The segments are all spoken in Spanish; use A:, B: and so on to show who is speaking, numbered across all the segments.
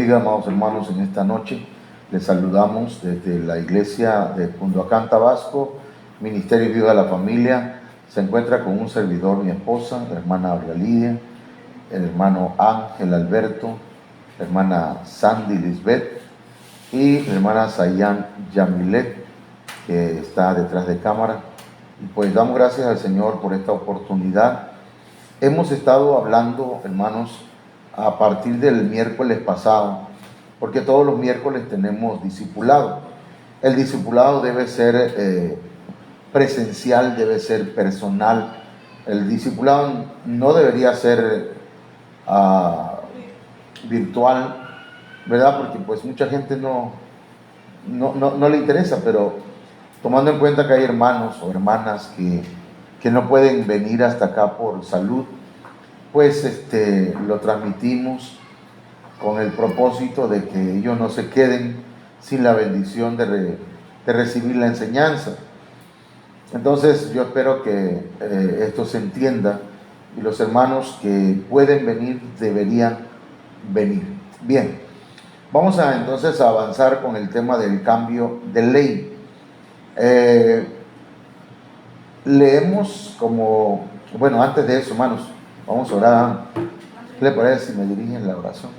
A: bendiga, amados hermanos, en esta noche. Les saludamos desde la iglesia de Cunduacán, Tabasco, Ministerio Viva la Familia. Se encuentra con un servidor, mi esposa, la hermana Olga Lidia, el hermano Ángel Alberto, la hermana Sandy Lisbeth y la hermana Sayan Yamilet, que está detrás de cámara. Y pues damos gracias al Señor por esta oportunidad. Hemos estado hablando, hermanos, a partir del miércoles pasado, porque todos los miércoles tenemos discipulado. El discipulado debe ser presencial, debe ser personal. El discipulado no debería ser virtual, ¿verdad? Porque pues mucha gente no le interesa, pero tomando en cuenta que hay hermanos o hermanas que no pueden venir hasta acá por salud, pues lo transmitimos con el propósito de que ellos no se queden sin la bendición de recibir la enseñanza. Entonces yo espero que esto se entienda y los hermanos que pueden venir deberían venir. Bien, vamos entonces a avanzar con el tema del cambio de ley. Leemos antes de eso, hermanos, vamos a orar. ¿Qué le parece si me dirigen la oración?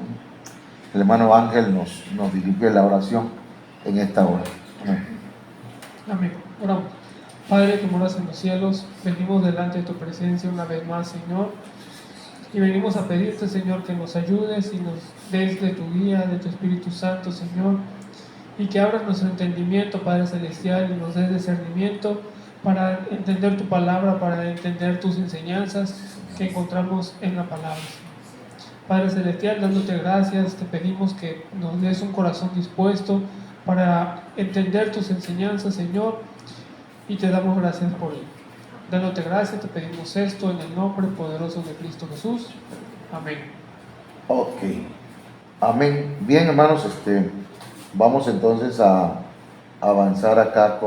A: El hermano Ángel nos dirige la oración en esta hora.
B: Amén. Oramos. Padre que moras en los cielos, venimos delante de tu presencia una vez más, Señor, y venimos a pedirte, Señor, que nos ayudes y nos des de tu guía, de tu Espíritu Santo, Señor, y que abras nuestro entendimiento, Padre Celestial, y nos des discernimiento para entender tu palabra, para entender tus enseñanzas que encontramos en la palabra. Padre Celestial, dándote gracias, te pedimos que nos des un corazón dispuesto para entender tus enseñanzas, Señor, y te damos gracias por ello. Dándote gracias, te pedimos esto en el nombre poderoso de Cristo Jesús. Amén.
A: Ok. Amén. Bien, hermanos, vamos entonces a avanzar acá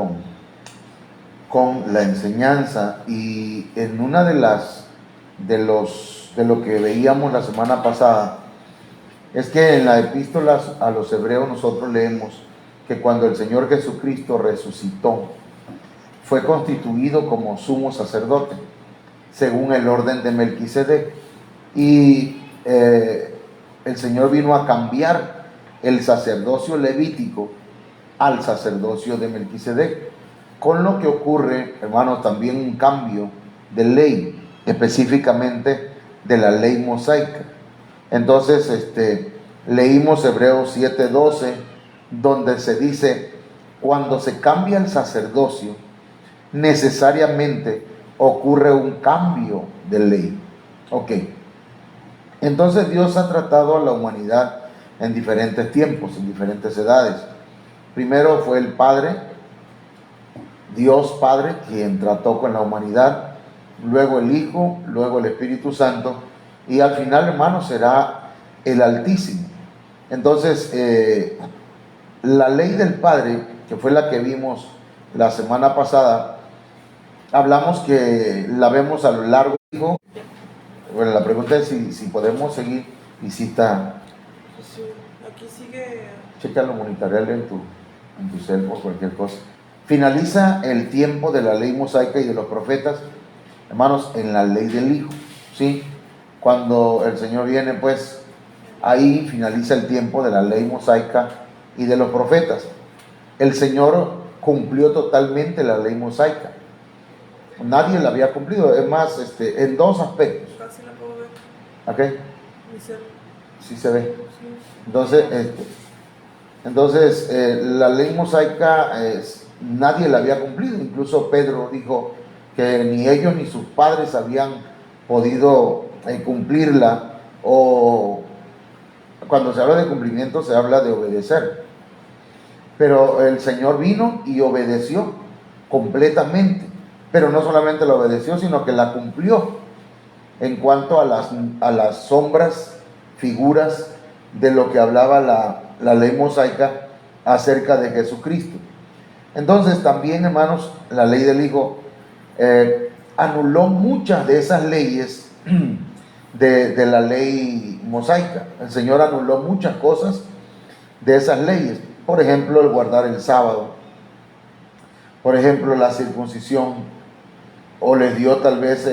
A: con la enseñanza, y en una de lo que veíamos la semana pasada es que en la epístola a los hebreos nosotros leemos que cuando el Señor Jesucristo resucitó, fue constituido como sumo sacerdote según el orden de Melquisedec, y el Señor vino a cambiar el sacerdocio levítico al sacerdocio de Melquisedec, con lo que ocurre, hermanos, también un cambio de ley, específicamente de la ley mosaica. Entonces leímos Hebreos 7:12, donde se dice: cuando se cambia el sacerdocio, necesariamente ocurre un cambio de ley. Ok. Entonces Dios ha tratado a la humanidad en diferentes tiempos, en diferentes edades. Primero fue el Padre, Dios Padre, quien trató con la humanidad. Luego el Hijo, luego el Espíritu Santo, y al final, hermanos, será el Altísimo. Entonces, la ley del Padre, que fue la que vimos la semana pasada, hablamos que la vemos a lo largo. Bueno, la pregunta es si podemos seguir, y si está.
C: Sí, aquí sigue.
A: Chécalo, monitorealo en tu cel por cualquier cosa. Finaliza el tiempo de la ley mosaica y de los profetas, hermanos, en la ley del Hijo, ¿sí? Cuando el Señor viene, pues ahí finaliza el tiempo de la ley mosaica y de los profetas. El Señor cumplió totalmente la ley mosaica. Nadie la había cumplido, es más, en dos aspectos.
C: Casi la puedo ver.
A: ¿Ok?
C: Dice,
A: Sí se ve.
C: sí.
A: Entonces, la ley mosaica nadie la había cumplido. Incluso Pedro dijo que ni ellos ni sus padres habían podido cumplirla, o cuando se habla de cumplimiento se habla de obedecer. Pero el Señor vino y obedeció completamente, pero no solamente la obedeció, sino que la cumplió en cuanto a las sombras, figuras de lo que hablaba la ley mosaica acerca de Jesucristo. Entonces también, hermanos, la ley del Hijo anuló muchas de esas leyes de la ley mosaica. El Señor anuló muchas cosas de esas leyes. Por ejemplo, el guardar el sábado, por ejemplo, la circuncisión, o les dio tal vez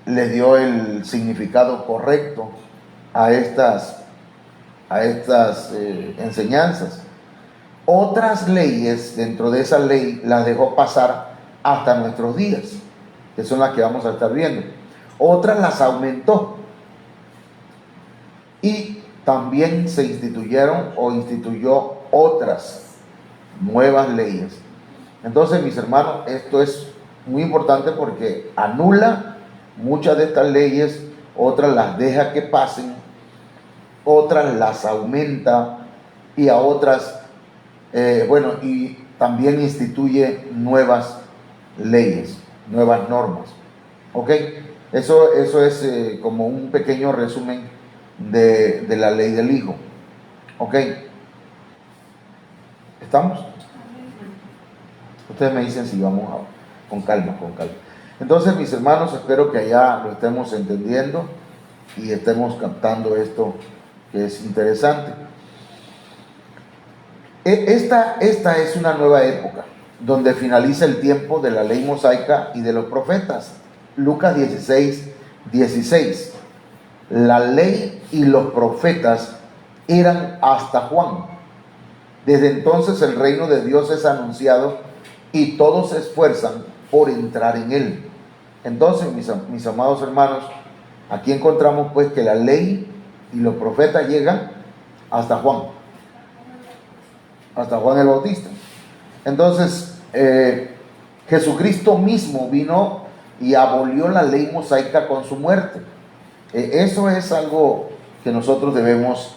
A: les dio el significado correcto a estas enseñanzas. Otras leyes dentro de esa ley las dejó pasar hasta nuestros días, que son las que vamos a estar viendo. Otras las aumentó. Y también se instituyó otras nuevas leyes. Entonces, mis hermanos, esto es muy importante porque anula muchas de estas leyes, otras las deja que pasen, otras las aumenta y a otras, y también instituye nuevas leyes, nuevas normas. ¿Ok? Eso es como un pequeño resumen de la ley del Hijo. ¿Ok? ¿Estamos? Ustedes me dicen si vamos con calma, con calma. Entonces, mis hermanos, espero que allá lo estemos entendiendo y estemos captando esto que es interesante. Esta es una nueva época donde finaliza el tiempo de la ley mosaica y de los profetas. Lucas 16:16. La ley y los profetas eran hasta Juan. Desde entonces el reino de Dios es anunciado y todos se esfuerzan por entrar en él. Entonces, mis amados hermanos, aquí encontramos pues que la ley y los profetas llegan hasta Juan el Bautista. Entonces, Jesucristo mismo vino y abolió la ley mosaica con su muerte. Eso es algo que nosotros debemos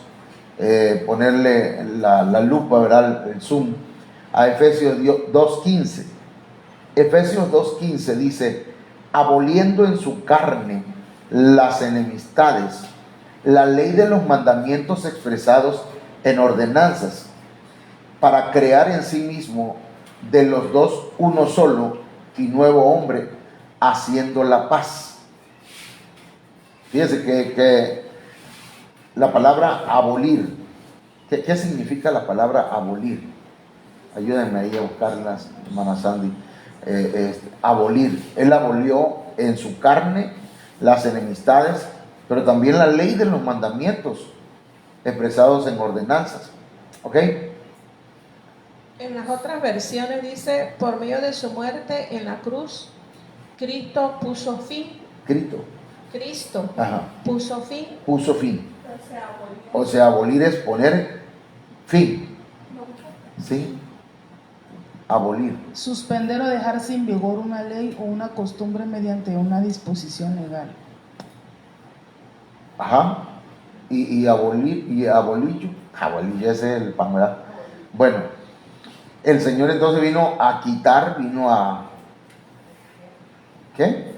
A: ponerle la lupa, ¿verdad? El zoom a Efesios 2:15. Efesios 2:15 dice: aboliendo en su carne las enemistades, la ley de los mandamientos expresados en ordenanzas, para crear en sí mismo de los dos uno solo y nuevo hombre, haciendo la paz. Fíjense que la palabra abolir, ¿qué significa la palabra abolir? Ayúdenme ahí a buscarlas, hermana Sandy. Abolir, él abolió en su carne las enemistades, pero también la ley de los mandamientos expresados en ordenanzas. ¿Ok?
D: En las otras versiones dice: por medio de su muerte en la cruz, Cristo puso fin. Cristo
A: Ajá.
D: puso fin.
A: Puso fin. O sea, abolir es poner fin. ¿Sí? Abolir.
E: Suspender o dejar sin vigor una ley o una costumbre mediante una disposición legal.
A: Ajá. Y abolillo es el pan, ¿verdad? Bueno, el Señor entonces vino a quitar, ¿qué?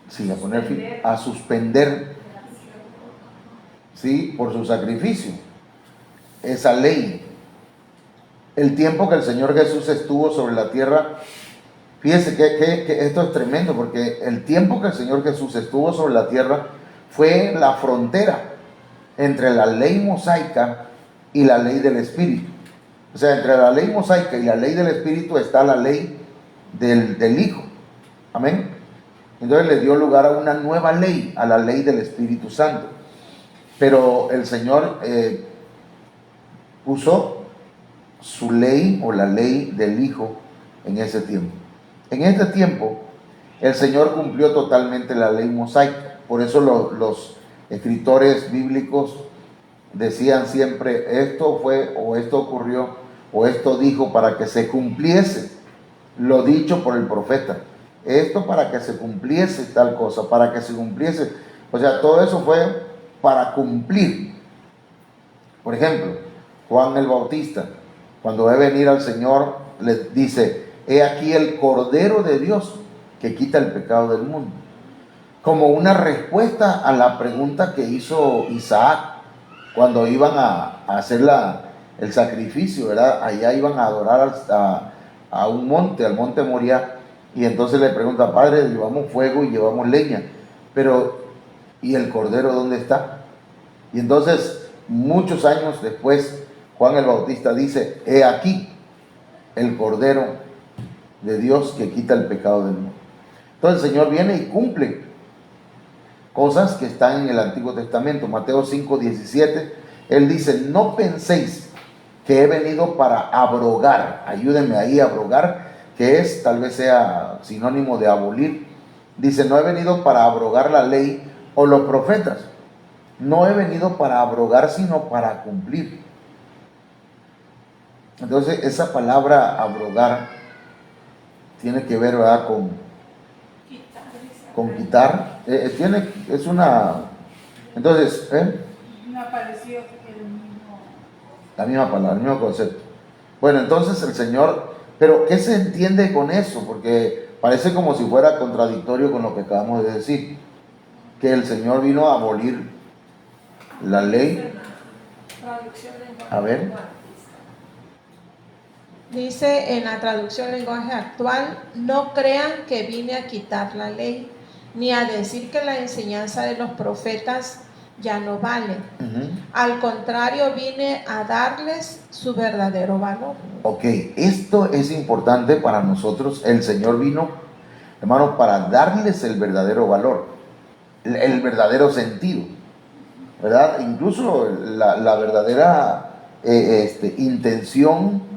A: Sí, a poner fin, a suspender, sí, por su sacrificio, esa ley. El tiempo que el Señor Jesús estuvo sobre la tierra, fíjese que esto es tremendo, porque el tiempo que el Señor Jesús estuvo sobre la tierra fue la frontera entre la ley mosaica y la ley del Espíritu. O sea, entre la ley mosaica y la ley del Espíritu está la ley del Hijo. Amén. Entonces le dio lugar a una nueva ley, a la ley del Espíritu Santo. Pero el Señor puso su ley o la ley del Hijo en ese tiempo. En este tiempo, el Señor cumplió totalmente la ley mosaica. Por eso los escritores bíblicos decían siempre: esto fue, o esto ocurrió, o esto dijo, para que se cumpliese lo dicho por el profeta. Esto para que se cumpliese tal cosa, para que se cumpliese. O sea, todo eso fue para cumplir. Por ejemplo, Juan el Bautista, cuando ve venir al Señor, le dice: he aquí el Cordero de Dios que quita el pecado del mundo. Como una respuesta a la pregunta que hizo Isaac cuando iban a hacer el sacrificio, ¿verdad? Allá iban a adorar a un monte, al monte Moriah. Y entonces le pregunta: Padre, llevamos fuego y llevamos leña, pero ¿y el Cordero dónde está? Y entonces, muchos años después, Juan el Bautista dice: he aquí el Cordero de Dios que quita el pecado del mundo. Entonces el Señor viene y cumple cosas que están en el Antiguo Testamento. Mateo 5:17, Él dice: no penséis que he venido para abrogar. Ayúdenme ahí, abrogar, que es, tal vez sea sinónimo de abolir. Dice: no he venido para abrogar la ley o los profetas. No he venido para abrogar, sino para cumplir. Entonces esa palabra abrogar tiene que ver, ¿verdad?, con quitar. Es una... Entonces,
E: Me ha parecido que el mismo...
A: la misma palabra, el mismo concepto. Bueno, entonces el Señor... Pero, ¿qué se entiende con eso? Porque parece como si fuera contradictorio con lo que acabamos de decir. Que el Señor vino a abolir la ley. A ver.
D: Dice en la traducción lenguaje actual: no crean que vine a quitar la ley, ni a decir que la enseñanza de los profetas ya no vale. Al contrario, vine a darles su verdadero valor.
A: Ok, esto es importante para nosotros. El Señor vino, hermano, para darles el verdadero valor, el verdadero sentido, ¿verdad? Incluso la verdadera intención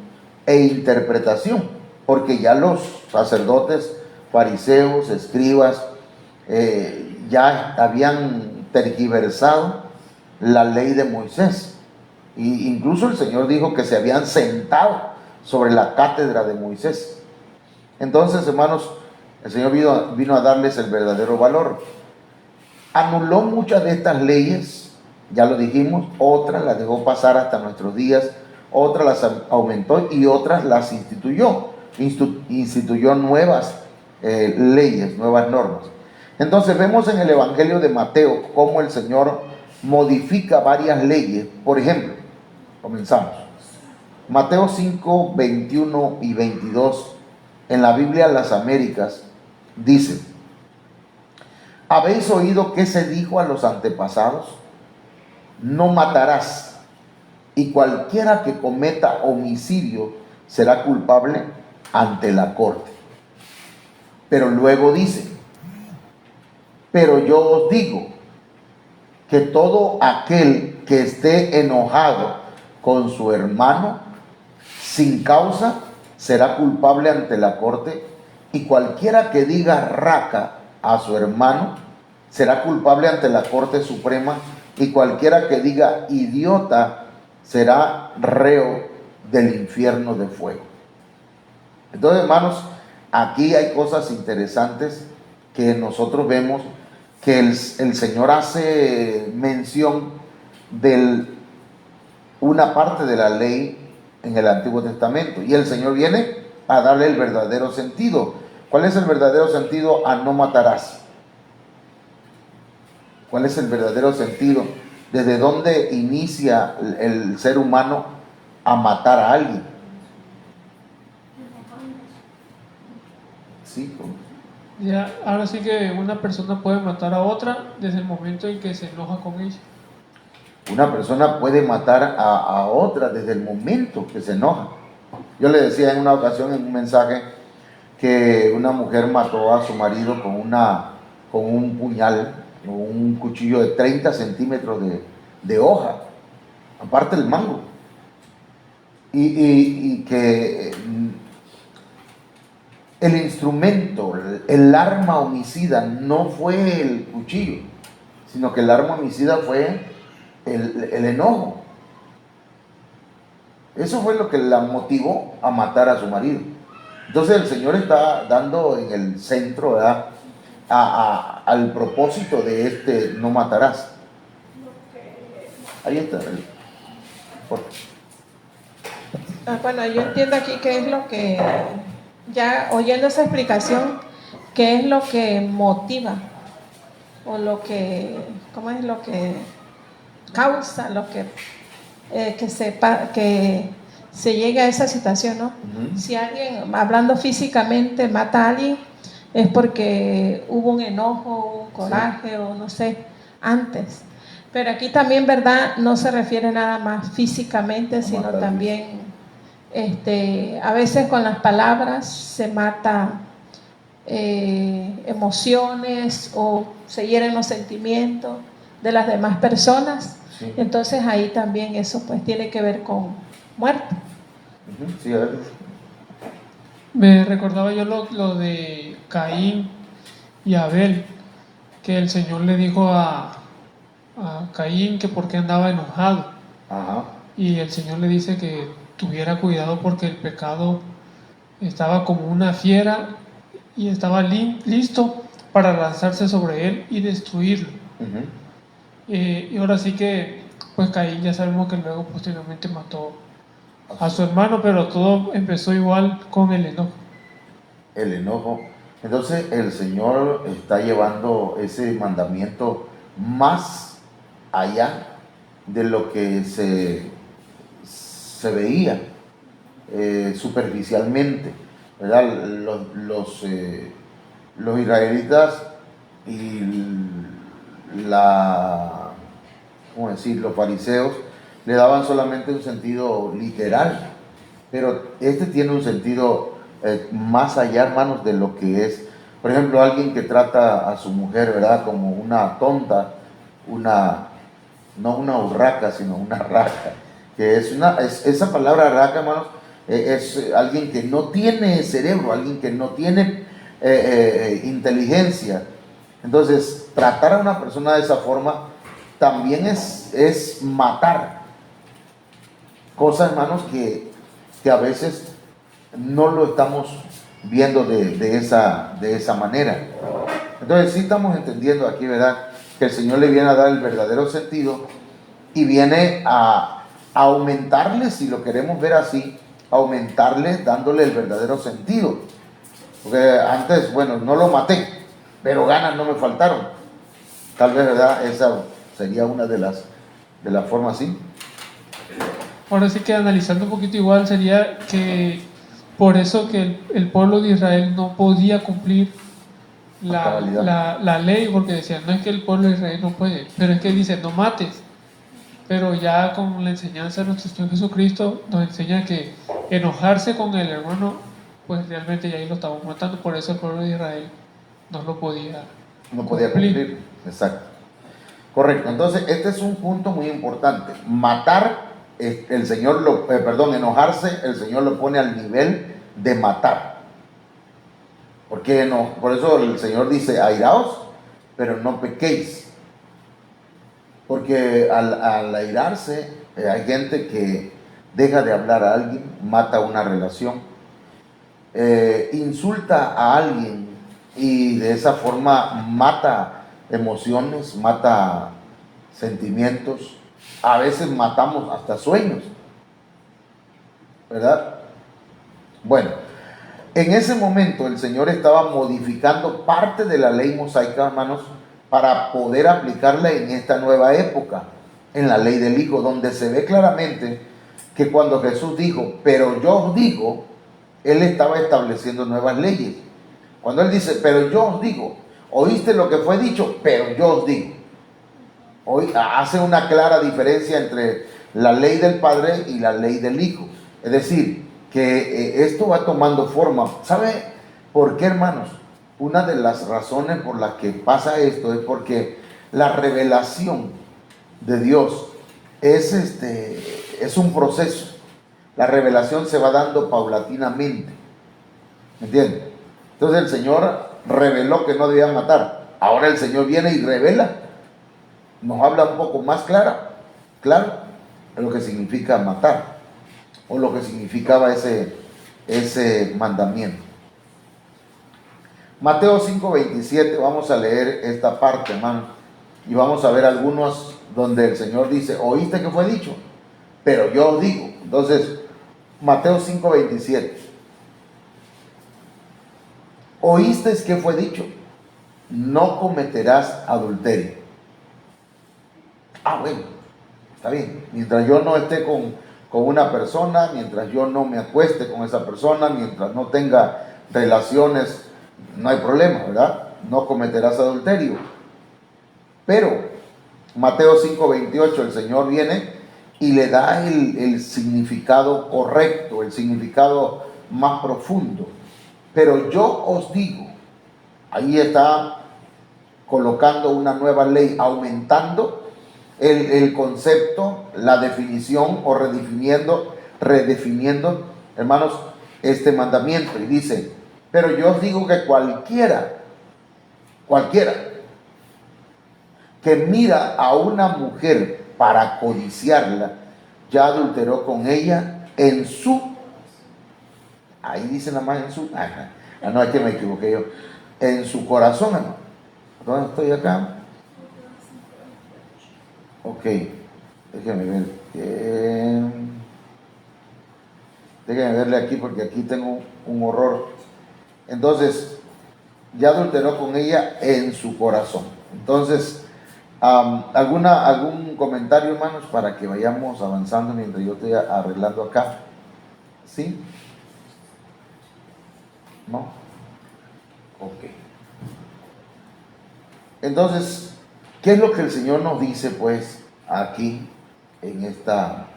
A: e interpretación, porque ya los sacerdotes, fariseos, escribas, ya habían tergiversado la ley de Moisés. Y incluso el Señor dijo que se habían sentado sobre la cátedra de Moisés. Entonces, hermanos, el Señor vino a darles el verdadero valor. Anuló muchas de estas leyes, ya lo dijimos, otras las dejó pasar hasta nuestros días, otras las aumentó y otras las instituyó. Instituyó nuevas leyes, nuevas normas. Entonces vemos en el Evangelio de Mateo cómo el Señor modifica varias leyes. Por ejemplo, comenzamos. Mateo 5, 21 y 22, en la Biblia Las Américas, dice: ¿habéis oído qué se dijo a los antepasados? No matarás, y cualquiera que cometa homicidio será culpable ante la corte. Pero luego dice: pero yo os digo que todo aquel que esté enojado con su hermano sin causa será culpable ante la corte, y cualquiera que diga raca a su hermano será culpable ante la Corte Suprema, y cualquiera que diga idiota será reo del infierno de fuego. Entonces, hermanos, aquí hay cosas interesantes que nosotros vemos, que el Señor hace mención de una parte de la ley en el Antiguo Testamento, y el Señor viene a darle el verdadero sentido. ¿Cuál es el verdadero sentido a no matarás? ¿Cuál es el verdadero sentido? ¿Desde dónde inicia el ser humano a matar a alguien? Sí,
B: Ya, ahora sí que una persona puede matar a otra desde el momento en que se enoja con ella.
A: una persona puede matar a otra desde el momento que se enoja. Yo le decía en una ocasión en un mensaje que una mujer mató a su marido con un puñal o un cuchillo de 30 centímetros de hoja, aparte del mango, y que el instrumento, el arma homicida no fue el cuchillo, sino que el arma homicida fue el enojo. Eso fue lo que la motivó a matar a su marido. Entonces el Señor está dando en el centro, ¿verdad?, al propósito de no matarás. Ahí está.
D: Bueno, yo entiendo aquí qué es lo que, ya oyendo esa explicación, qué es lo que motiva, o lo que, ¿cómo es lo que causa, lo que se llegue a esa situación, ¿no?
A: Uh-huh.
D: Si alguien, hablando físicamente, mata a alguien, es porque hubo un enojo, un coraje, sí, o no sé, antes. Pero aquí también, ¿verdad? No se refiere nada más físicamente, sino
A: matar.
D: también, a veces con las palabras se mata emociones o se hieren los sentimientos de las demás personas.
A: Sí.
D: Entonces ahí también eso pues tiene que ver con muerte.
A: Sí, a ver.
B: Me recordaba yo lo de Caín y Abel, que el Señor le dijo a Caín que por qué andaba enojado.
A: Ajá.
B: Y el Señor le dice que tuviera cuidado porque el pecado estaba como una fiera y estaba listo para lanzarse sobre él y destruirlo.
A: Ujú.
B: Y ahora sí que, pues Caín ya sabemos que luego posteriormente mató a su hermano, pero todo empezó igual con el enojo.
A: El enojo. Entonces el Señor está llevando ese mandamiento más allá de lo que se veía superficialmente, ¿verdad? Los israelitas y ¿cómo decir? Los fariseos le daban solamente un sentido literal, pero este tiene un sentido más allá, hermanos, de lo que es, por ejemplo, alguien que trata a su mujer, ¿verdad?, como una tonta, no una urraca, sino una raca, que esa palabra raca, hermanos, es alguien que no tiene cerebro, alguien que no tiene inteligencia. Entonces, tratar a una persona de esa forma también es matar. Cosas, hermanos, que a veces no lo estamos viendo de esa manera. Entonces sí estamos entendiendo aquí, ¿verdad?, que el Señor le viene a dar el verdadero sentido y viene a aumentarle, si lo queremos ver así, aumentarle dándole el verdadero sentido. Porque antes, bueno, no lo maté, pero ganas no me faltaron. Tal vez, ¿verdad?, esa sería una de las formas, ¿sí?
B: Ahora sí que analizando un poquito igual sería que por eso que el pueblo de Israel no podía cumplir la ley, porque decían, no es que el pueblo de Israel no puede, pero es que dice, no mates. Pero ya con la enseñanza de nuestro Señor Jesucristo nos enseña que enojarse con el hermano, pues realmente ya ahí lo estamos matando. Por eso el pueblo de Israel no lo podía
A: cumplir. Exacto. Correcto. Entonces, este es un punto muy importante. Matar, el Señor enojarse, el Señor lo pone al nivel de matar. Porque no, por eso el Señor dice, airaos, pero no pequéis. Porque al airarse, hay gente que deja de hablar a alguien, mata una relación, insulta a alguien y de esa forma mata emociones, mata sentimientos, a veces matamos hasta sueños, ¿verdad? Bueno, en ese momento el Señor estaba modificando parte de la ley mosaica, hermanos, para poder aplicarla en esta nueva época, en la ley del Hijo, donde se ve claramente que cuando Jesús dijo, pero yo os digo, Él estaba estableciendo nuevas leyes. Cuando Él dice, pero yo os digo, oíste lo que fue dicho, pero yo os digo. Hoy hace una clara diferencia entre la ley del Padre y la ley del Hijo. Es decir, que esto va tomando forma. ¿Sabe por qué, hermanos? Una de las razones por las que pasa esto es porque la revelación de Dios es un proceso. La revelación se va dando paulatinamente. ¿Me entienden? Entonces el Señor reveló que no debía matar. Ahora el Señor viene y revela. Nos habla un poco más claro lo que significa matar o lo que significaba ese mandamiento. Mateo 5:27, vamos a leer esta parte, hermano, y vamos a ver algunos donde el Señor dice, oíste que fue dicho, pero yo os digo. Entonces, Mateo 5:27, oíste que fue dicho, no cometerás adulterio. Bueno, está bien, mientras yo no esté con una persona, mientras yo no me acueste con esa persona, mientras no tenga relaciones, no hay problema, ¿verdad? No cometerás adulterio. Pero Mateo 5:28, el Señor viene y le da el significado correcto, el significado más profundo. Pero yo os digo, ahí está colocando una nueva ley, aumentando el concepto, la definición o redefiniendo, hermanos, este mandamiento. Y dice, pero yo os digo que cualquiera que mira a una mujer para codiciarla, ya adulteró con ella en su, ahí dice nada más en su, no, es que me equivoqué yo, en su corazón, hermano. ¿Dónde estoy acá? Ok, déjenme ver. Déjenme verle aquí porque aquí tengo un horror. Entonces, ya adulteró con ella en su corazón. Entonces, ¿algún comentario, hermanos, para que vayamos avanzando mientras yo estoy arreglando acá? ¿Sí? ¿No? Ok. Entonces, ¿qué es lo que el Señor nos dice, pues, aquí en esta...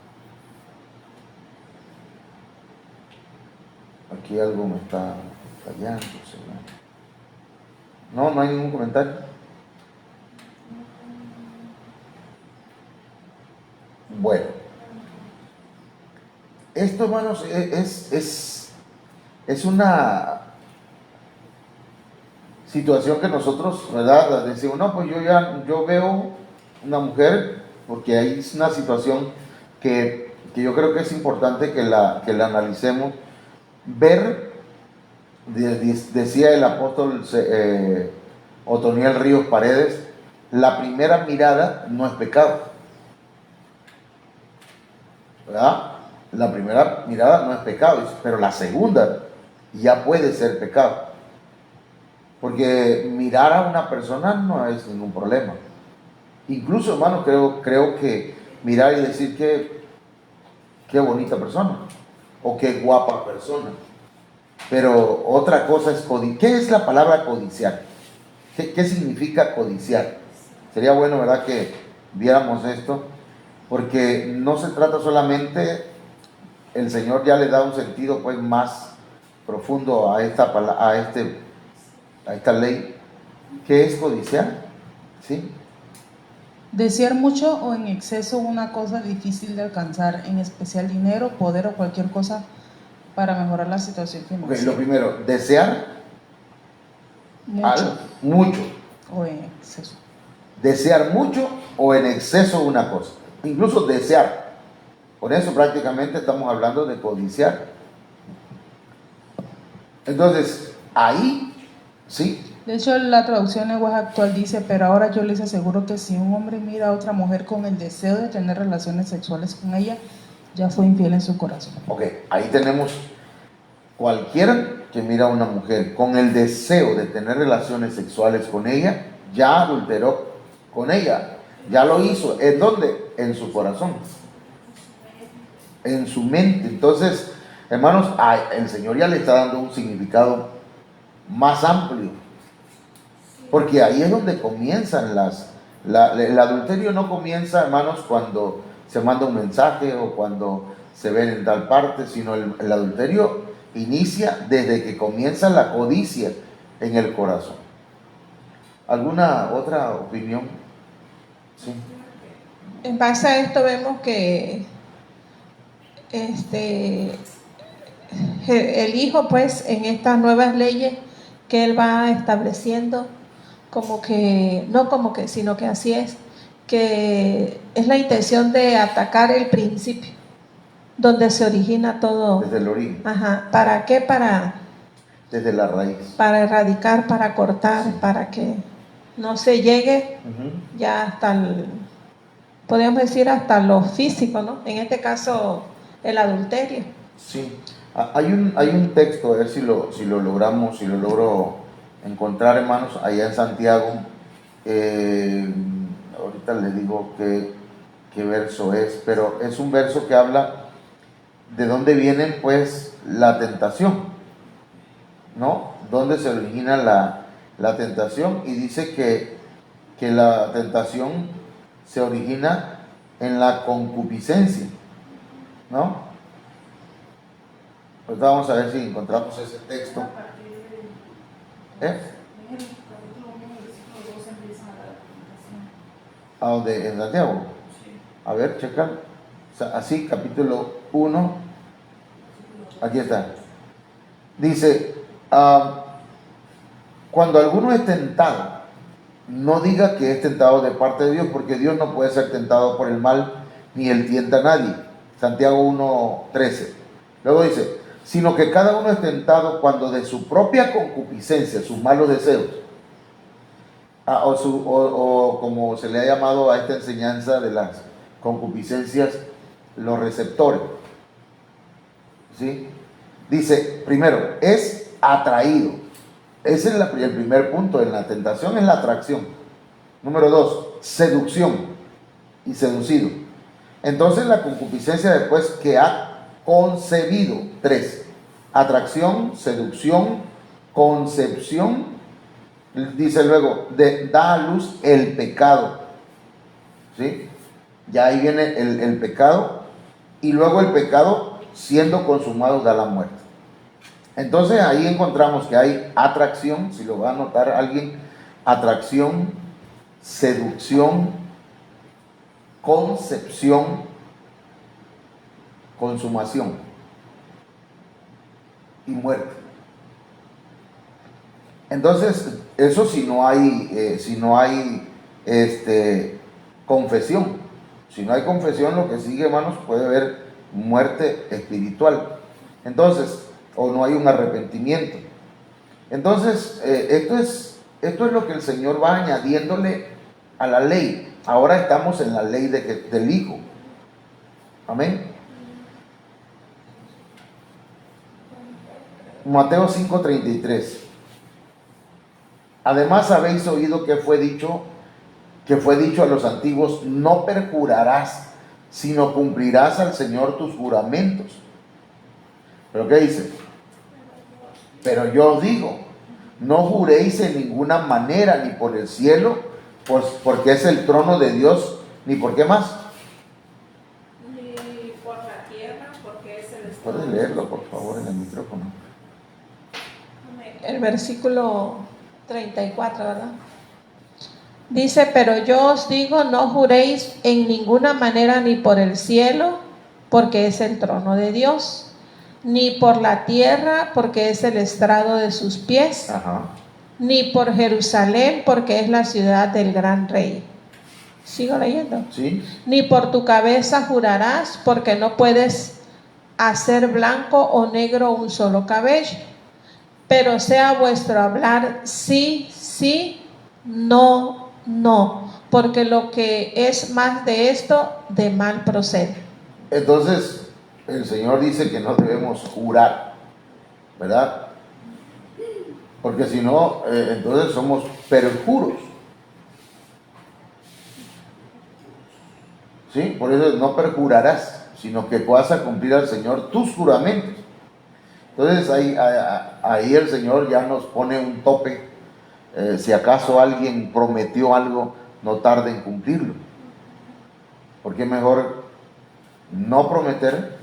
A: Aquí algo me está fallando, Señor. No hay ningún comentario. Bueno, esto, hermanos, es una situación que nosotros, ¿verdad? Decimos, no, pues yo veo una mujer, porque ahí es una situación que yo creo que es importante que la analicemos. Ver, decía el apóstol Otoniel Ríos Paredes, la primera mirada no es pecado, ¿verdad? La primera mirada no es pecado, pero la segunda ya puede ser pecado, porque mirar a una persona no es ningún problema. Incluso, hermano, creo que mirar y decir qué bonita persona o qué guapa persona. Pero otra cosa es codiciar. ¿Qué es la palabra codiciar? ¿Qué significa codiciar? Sería bueno, ¿verdad?, que viéramos esto, porque no se trata solamente, el Señor ya le da un sentido pues más profundo a esta ley. ¿Qué es codiciar? ¿Sí?
E: Desear mucho o en exceso una cosa difícil de alcanzar, en especial dinero, poder o cualquier cosa para mejorar la situación financiera.
A: Lo primero, desear mucho.
E: O en exceso.
A: Desear mucho o en exceso una cosa. Incluso desear. Por eso prácticamente estamos hablando de codiciar. Entonces, ahí, sí.
E: De hecho, la traducción en lenguaje actual dice, pero ahora yo les aseguro que si un hombre mira a otra mujer con el deseo de tener relaciones sexuales con ella, ya fue infiel en su corazón. Ok,
A: ahí tenemos cualquiera que mira a una mujer con el deseo de tener relaciones sexuales con ella, ya adulteró con ella, ya lo hizo. ¿En dónde? En su corazón, en su mente. Entonces, hermanos, el Señor ya le está dando un significado más amplio, porque ahí es donde comienzan el adulterio. No comienza, hermanos, cuando se manda un mensaje o cuando se ven en tal parte, sino el adulterio inicia desde que comienza la codicia en el corazón. ¿Alguna otra opinión? Sí.
D: En base a esto vemos que el hijo, pues, en estas nuevas leyes que él va estableciendo, sino que así es, que es la intención de atacar el principio, donde se origina todo.
A: Desde el origen.
D: Ajá. ¿Para qué?
A: Desde la raíz.
D: Para erradicar, para cortar, para que no se llegue ya hasta podríamos decir hasta lo físico, ¿no? En este caso, el adulterio.
A: Sí. Hay un texto, a ver si lo logramos, si lo logro encontrar, hermanos, allá en Santiago. Ahorita les digo qué verso es, pero es un verso que habla de dónde viene, pues, la tentación, ¿no? Dónde se origina la tentación, y dice que la tentación se origina en la concupiscencia, ¿no? Pues vamos a ver si encontramos ese texto. ¿A dónde? ¿En Santiago? A ver, checa. Así, capítulo 1. Aquí está. Dice, cuando alguno es tentado, no diga que es tentado de parte de Dios, porque Dios no puede ser tentado por el mal, ni él tienta a nadie. Santiago 1:13. Luego dice, sino que cada uno es tentado cuando de su propia concupiscencia, sus malos deseos, o como se le ha llamado a esta enseñanza de las concupiscencias, los receptores. ¿Sí? Dice, primero, es atraído. Ese es el primer punto en la tentación, es la atracción. Número 2, seducción y seducido. Entonces la concupiscencia después que ha concebido. 3, atracción, seducción, concepción. Dice luego, da a luz el pecado. ¿Sí? Ya ahí viene el pecado. Y luego el pecado, siendo consumado, da la muerte. Entonces ahí encontramos que hay atracción, si lo va a notar alguien, atracción, seducción, concepción, consumación y muerte. Entonces, eso si no hay confesión. Si no hay confesión, lo que sigue, hermanos, puede haber muerte espiritual. Entonces, o no hay un arrepentimiento. Entonces, esto es lo que el Señor va añadiéndole a la ley. Ahora estamos en la ley del Hijo. Amén. Mateo 5:33. Además habéis oído que fue dicho a los antiguos, no perjurarás, sino cumplirás al Señor tus juramentos. ¿Pero qué dice? Pero yo os digo, no juréis en ninguna manera, ni por el cielo, pues porque es el trono de Dios, ni por qué más.
D: Ni por la tierra, porque es el
A: ¿Puedes leerlo, por favor, en el micrófono?
D: El versículo 34, ¿verdad? Dice, pero yo os digo, no juréis en ninguna manera ni por el cielo, porque es el trono de Dios, ni por la tierra, porque es el estrado de sus pies, ni por Jerusalén, porque es la ciudad del gran rey. ¿Sigo leyendo?
A: Sí.
D: Ni por tu cabeza jurarás, porque no puedes hacer blanco o negro un solo cabello. Pero sea vuestro hablar sí, sí, no, no, porque lo que es más de esto, de mal procede.
A: Entonces, el Señor dice que no debemos jurar, ¿verdad? Porque si no, entonces somos perjuros. ¿Sí? Por eso no perjurarás, sino que vas a cumplir al Señor tus juramentos. Entonces ahí el Señor ya nos pone un tope. Si acaso alguien prometió algo, no tarde en cumplirlo. Porque es mejor no prometer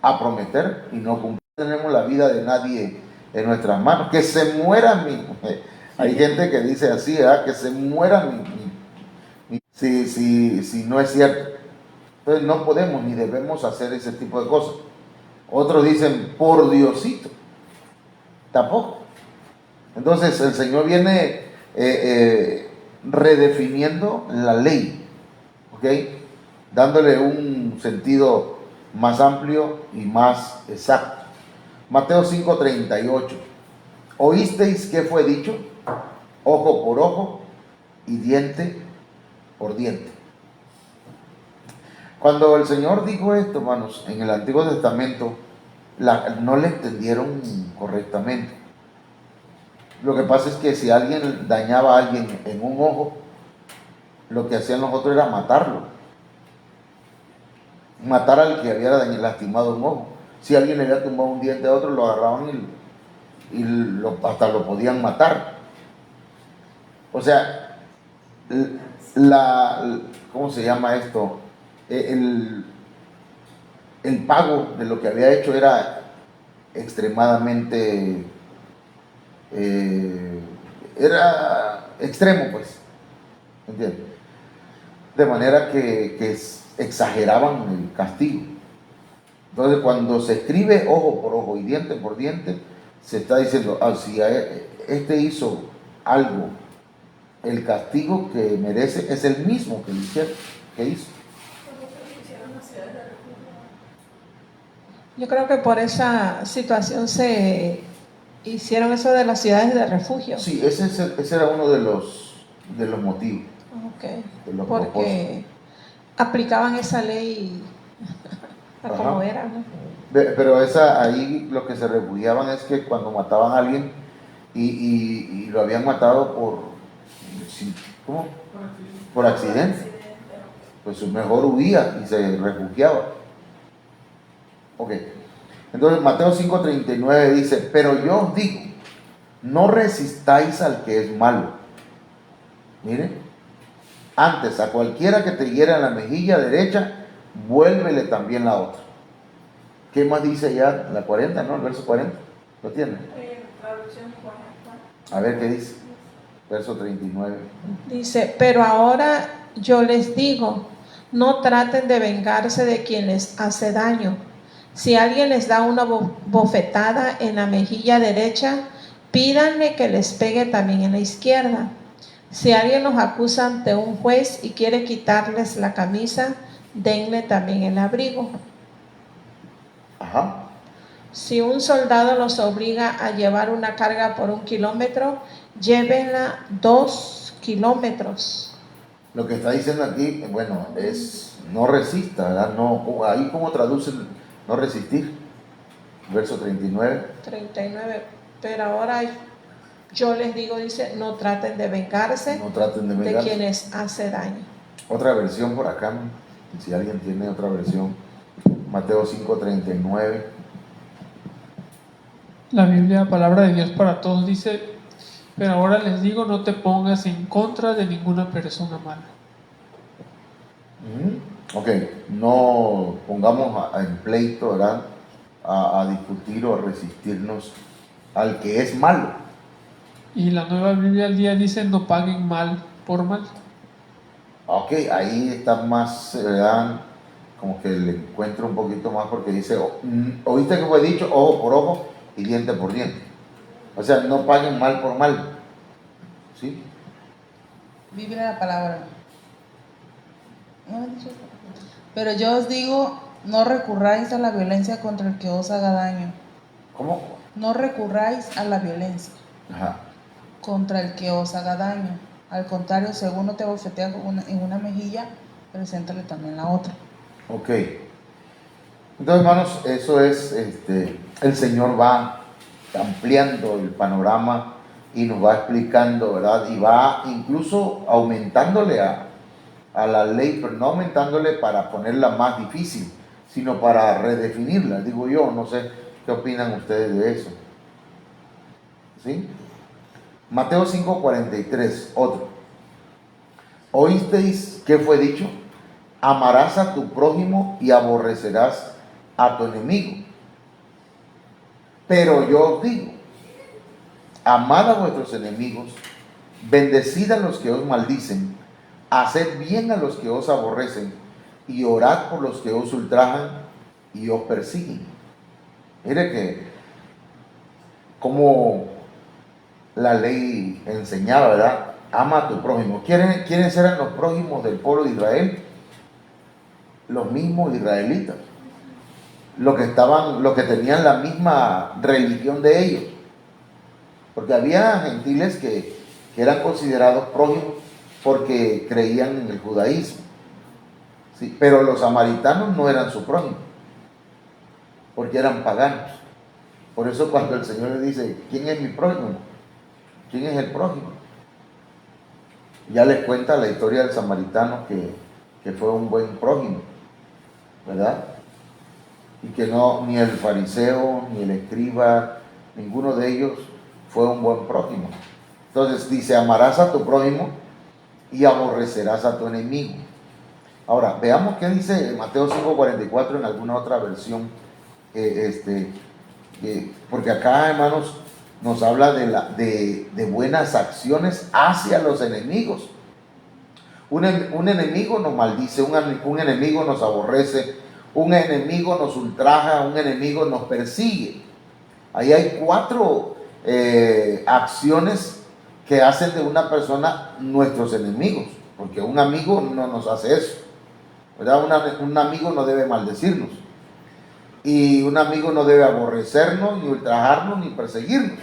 A: a prometer y no cumplir. Tenemos la vida de nadie en nuestras manos. Que se muera hay gente que dice así, ¿verdad? Que se muera si no es cierto. Entonces no podemos ni debemos hacer ese tipo de cosas. Otros dicen, por Diosito. Tampoco. Entonces el Señor viene redefiniendo la ley, ¿ok? Dándole un sentido más amplio y más exacto. Mateo 5:38. ¿Oísteis qué fue dicho? Ojo por ojo y diente por diente. Cuando el Señor dijo esto, hermanos, en el Antiguo Testamento, no le entendieron correctamente. Lo que pasa es que si alguien dañaba a alguien en un ojo, lo que hacían los otros era matarlo. Matar al que había lastimado un ojo. Si alguien le había tumbado un diente a otro, lo agarraban y hasta lo podían matar. O sea, ¿cómo se llama esto? El pago de lo que había hecho era extremadamente, era extremo, pues, ¿entiendes? De manera que exageraban el castigo. Entonces, cuando se escribe ojo por ojo y diente por diente, se está diciendo, si este hizo algo, el castigo que merece es el mismo que hizo.
D: Yo creo que por esa situación se hicieron eso de las ciudades de refugio.
A: Sí, ese era uno de los motivos.
D: Okay.
A: De los
D: Porque
A: propósitos.
D: aplicaban esa ley a como
A: Ajá.
D: era, ¿no?
A: Pero ahí lo que se refugiaban es que cuando mataban a alguien y lo habían matado ¿cómo? Por accidente, pues mejor huía y se refugiaba. Ok. Entonces Mateo 5:39 dice, pero yo os digo, no resistáis al que es malo. Miren, antes a cualquiera que te hiera en la mejilla derecha, vuélvele también la otra. ¿Qué más dice ya la 40, no? El verso 40. ¿Lo tiene? A ver qué dice. Verso 39.
D: Dice, pero ahora yo les digo, no traten de vengarse de quien les hace daño. Si alguien les da una bofetada en la mejilla derecha, pídanle que les pegue también en la izquierda. Si alguien los acusa ante un juez y quiere quitarles la camisa, denle también el abrigo.
A: Ajá.
D: Si un soldado los obliga a llevar una carga por 1 kilómetro, llévenla 2 kilómetros.
A: Lo que está diciendo aquí, bueno, es no resista, ¿verdad? No, ahí como traducen no resistir. Verso 39.
D: 39. Pero ahora yo les digo, dice, no traten de vengarse,
A: No traten de
D: de
A: vengarse.
D: quienes hace daño.
A: Otra versión por acá, ¿no? Si alguien tiene otra versión. Mateo 5:39.
B: La Biblia, palabra de Dios para todos, dice, pero ahora les digo, no te pongas en contra de ninguna persona mala.
A: Ok, no pongamos en pleito, ¿verdad? A discutir o a resistirnos al que es malo.
B: Y la nueva Biblia al día dice, no paguen mal por mal.
A: Ok, ahí está más, ¿verdad? Como que le encuentro un poquito más porque dice, oíste que fue dicho, ojo por ojo y diente por diente. O sea, no paguen mal por mal. ¿Sí?
E: Biblia la palabra. ¿No he dicho eso? Pero yo os digo, no recurráis a la violencia contra el que os haga daño.
A: ¿Cómo?
E: No recurráis a la violencia
A: Ajá.
E: contra el que os haga daño. Al contrario, si alguno te bofetea en una mejilla, preséntale también la otra.
A: Ok. Entonces, hermanos, eso es, el Señor va ampliando el panorama y nos va explicando, ¿verdad? Y va incluso aumentándole a la ley, pero no aumentándole para ponerla más difícil, sino para redefinirla, digo yo. No sé qué opinan ustedes de eso. ¿Sí? Mateo 5:43, otro. ¿Oísteis qué fue dicho? Amarás a tu prójimo y aborrecerás a tu enemigo. Pero yo os digo, amad a vuestros enemigos, bendecid a los que os maldicen, haced bien a los que os aborrecen y orad por los que os ultrajan y os persiguen. Mire que como la ley enseñaba, ¿verdad? Ama a tu prójimo. ¿Quiénes eran los prójimos del pueblo de Israel? Los mismos israelitas. Los que tenían la misma religión de ellos. Porque había gentiles que eran considerados prójimos porque creían en el judaísmo. ¿Sí? Pero los samaritanos no eran su prójimo, porque eran paganos. Por eso cuando el Señor le dice, ¿quién es mi prójimo? ¿Quién es el prójimo? Ya les cuenta la historia del samaritano que fue un buen prójimo, ¿verdad? Y que no, ni el fariseo, ni el escriba, ninguno de ellos fue un buen prójimo. Entonces dice, amarás a tu prójimo y aborrecerás a tu enemigo. Ahora, veamos qué dice Mateo 5:44 en alguna otra versión. Porque acá, hermanos, nos habla de buenas acciones hacia los enemigos. Un enemigo nos maldice, un enemigo nos aborrece, un enemigo nos ultraja, un enemigo nos persigue. Ahí hay 4 acciones que hacen de una persona nuestros enemigos, porque un amigo no nos hace eso, ¿verdad? Un amigo no debe maldecirnos, y un amigo no debe aborrecernos, ni ultrajarnos, ni perseguirnos.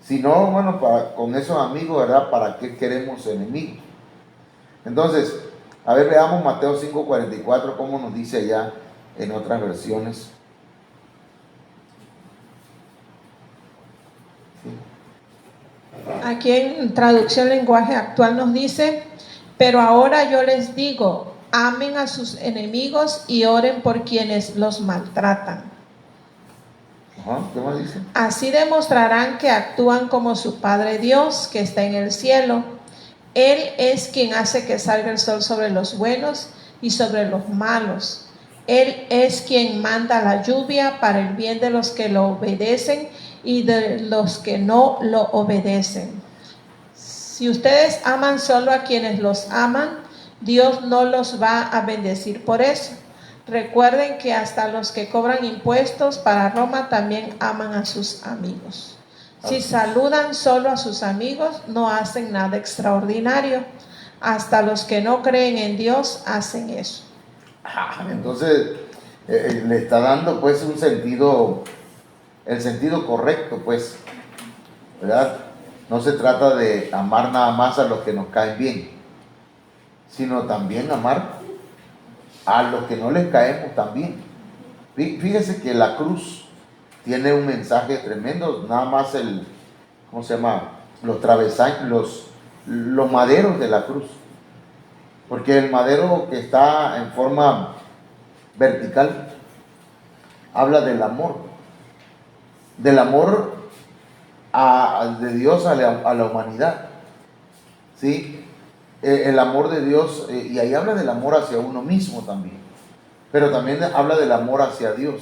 A: Si no, bueno, con esos amigos, ¿verdad? ¿Para qué queremos enemigos? Entonces, a ver, veamos Mateo 5:44, cómo nos dice allá en otras versiones.
D: Aquí en traducción lenguaje actual nos dice, pero ahora yo les digo, amen a sus enemigos y oren por quienes los maltratan.
A: Ajá, ¿qué más dice?
D: Así demostrarán que actúan como su Padre Dios, que está en el cielo. Él es quien hace que salga el sol sobre los buenos y sobre los malos. Él es quien manda la lluvia para el bien de los que lo obedecen y de los que no lo obedecen. Si ustedes aman solo a quienes los aman, Dios no los va a bendecir por eso. Recuerden que hasta los que cobran impuestos para Roma también aman a sus amigos. Si saludan solo a sus amigos, no hacen nada extraordinario. Hasta los que no creen en Dios hacen eso.
A: Entonces, le está dando pues un sentido, el sentido correcto, pues, ¿verdad? No se trata de amar nada más a los que nos caen bien, sino también amar a los que no les caemos también. Fíjese que la cruz tiene un mensaje tremendo, nada más ¿cómo se llama? Los travesaños, los maderos de la cruz. Porque el madero que está en forma vertical habla del amor de Dios a la humanidad, ¿sí? El amor de Dios, y ahí habla del amor hacia uno mismo también, pero también habla del amor hacia Dios.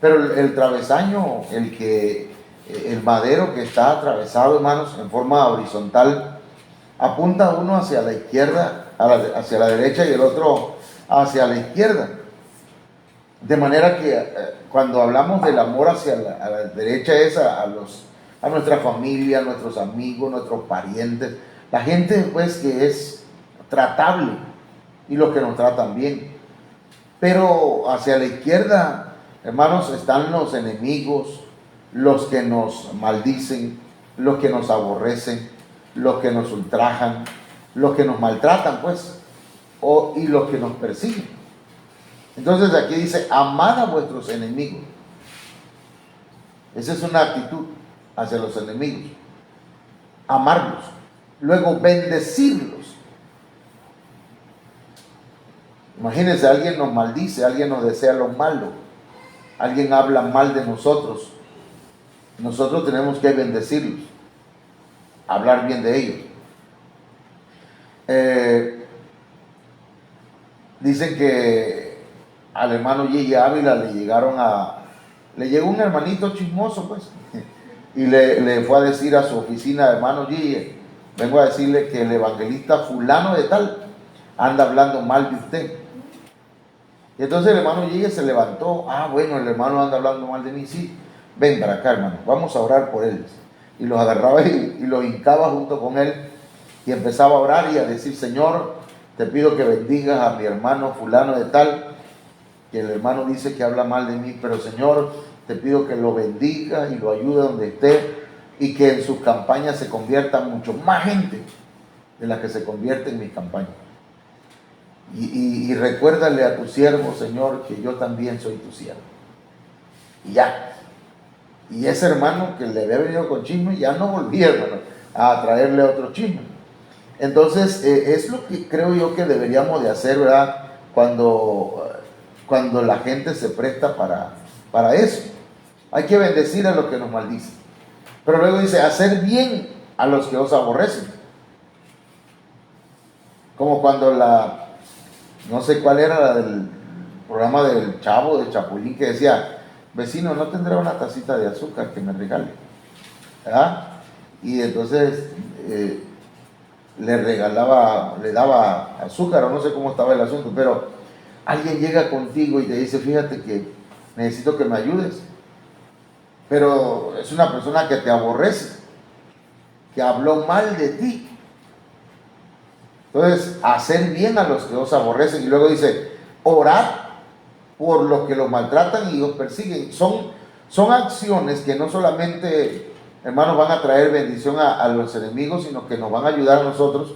A: Pero el travesaño, el madero que está atravesado, hermanos, en forma horizontal, apunta uno hacia la izquierda, hacia la derecha, y el otro hacia la izquierda. De manera que cuando hablamos del amor hacia la derecha es a nuestra familia, a nuestros amigos, nuestros parientes, la gente pues que es tratable y los que nos tratan bien. Pero hacia la izquierda, hermanos, están los enemigos, los que nos maldicen, los que nos aborrecen, los que nos ultrajan, los que nos maltratan, pues, y los que nos persiguen. Entonces aquí dice, amad a vuestros enemigos. Esa es una actitud hacia los enemigos. Amarlos. Luego, bendecirlos. Imagínense, alguien nos maldice, alguien nos desea lo malo, alguien habla mal de nosotros. Nosotros tenemos que bendecirlos, hablar bien de ellos. Dicen que al hermano Yeye Ávila le llegó un hermanito chismoso, pues, y le fue a decir a su oficina, hermano Yeye, vengo a decirle que el evangelista fulano de tal anda hablando mal de usted. Y entonces el hermano Yeye se levantó, bueno, el hermano anda hablando mal de mí, sí, ven para acá, hermano, vamos a orar por él. Y los agarraba y los hincaba junto con él y empezaba a orar y a decir, Señor, te pido que bendigas a mi hermano fulano de tal, que el hermano dice que habla mal de mí, pero Señor, te pido que lo bendiga y lo ayude donde esté y que en sus campañas se convierta mucho más gente de la que se convierte en mi campaña. Y recuérdale a tu siervo, Señor, que yo también soy tu siervo. Y ya. Y ese hermano que le había venido con chisme ya no volvía, hermano, a traerle otro chisme. Entonces, es lo que creo yo que deberíamos de hacer, ¿verdad? Cuando la gente se presta para eso. Hay que bendecir a los que nos maldicen. Pero luego dice, hacer bien a los que os aborrecen. Como cuando no sé cuál era la del programa del Chavo, de Chapulín, que decía, vecino, ¿no tendrá una tacita de azúcar que me regale? ¿Verdad? Y entonces le daba azúcar, o no sé cómo estaba el asunto, pero alguien llega contigo y te dice, fíjate que necesito que me ayudes, pero es una persona que te aborrece, que habló mal de ti. Entonces, hacer bien a los que os aborrecen, y luego dice, orad por los que los maltratan y os persiguen. Son acciones que no solamente, hermanos, van a traer bendición a los enemigos, sino que nos van a ayudar a nosotros